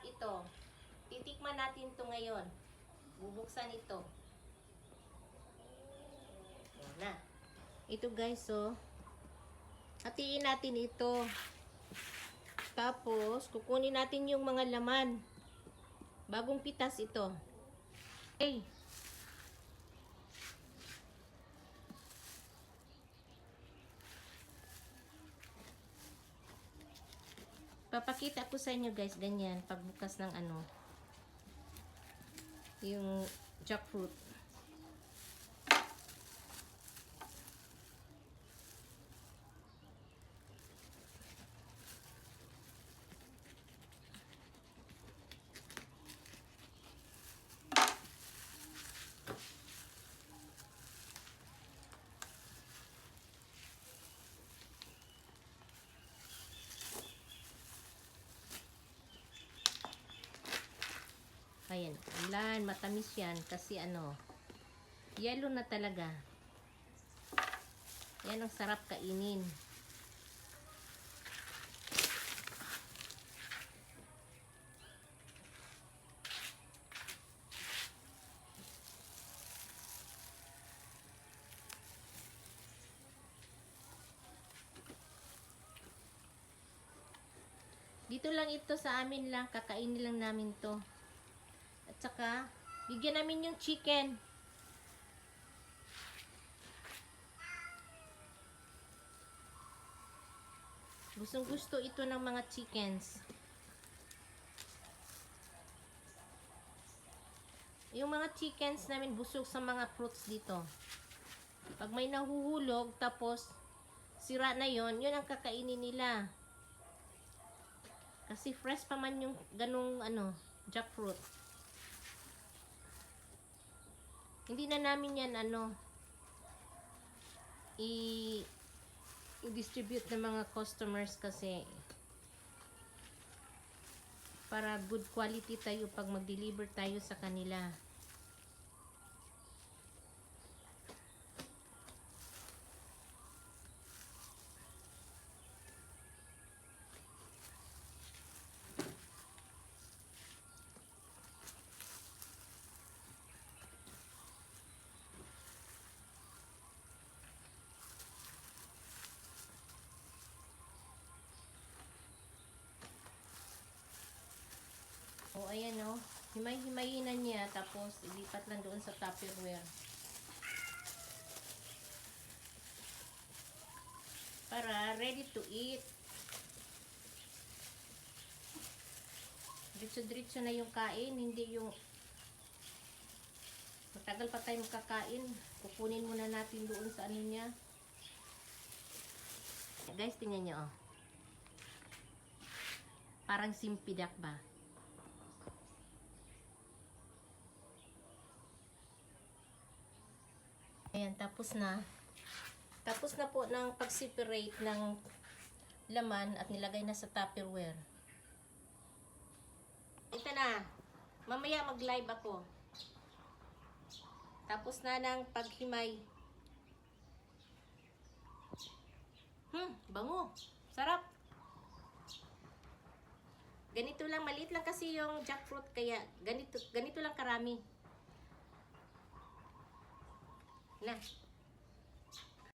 masarap ito. Titikman natin ito ngayon. Bubuksan ito. Yan na. Ito guys, so. Hatiin natin ito. Tapos, kukunin natin yung mga laman. Bagong pitas ito. Okay. Papakita ko sa inyo guys, ganyan, pagbukas ng ano, yung jackfruit. Ayan, ulan, matamis yan kasi ano, yellow na talaga. Yan ang sarap kainin. Dito lang ito sa amin lang, kakainin lang namin to. At saka, bigyan namin yung chicken. Gustong gusto ito ng mga chickens. Yung mga chickens namin busog sa mga fruits dito. Pag may nahuhulog, tapos sira na yon, yun ang kakainin nila. Kasi fresh pa man yung ganung ano, jackfruit. Hindi na namin yan ano i-distribute ng mga customers kasi para good quality tayo pag mag-deliver tayo sa kanila. O, ayan o. Himay-himayin na niya. Tapos, ilipat lang doon sa Tupperware. Para ready to eat. Diretso-diretso na yung kain. Hindi yung matagal pa tayo makakain. Kukunin muna natin doon sa ano niya. Guys, tingnan nyo o. Parang simpidak ba? Ayan, tapos na. Tapos na po ng pag-separate ng laman at nilagay na sa Tupperware. Ito na. Mamaya mag-live ako. Tapos na ng paghimay. Bango. Sarap. Ganito lang, maliit lang kasi yung jackfruit, kaya ganito lang karami. Na.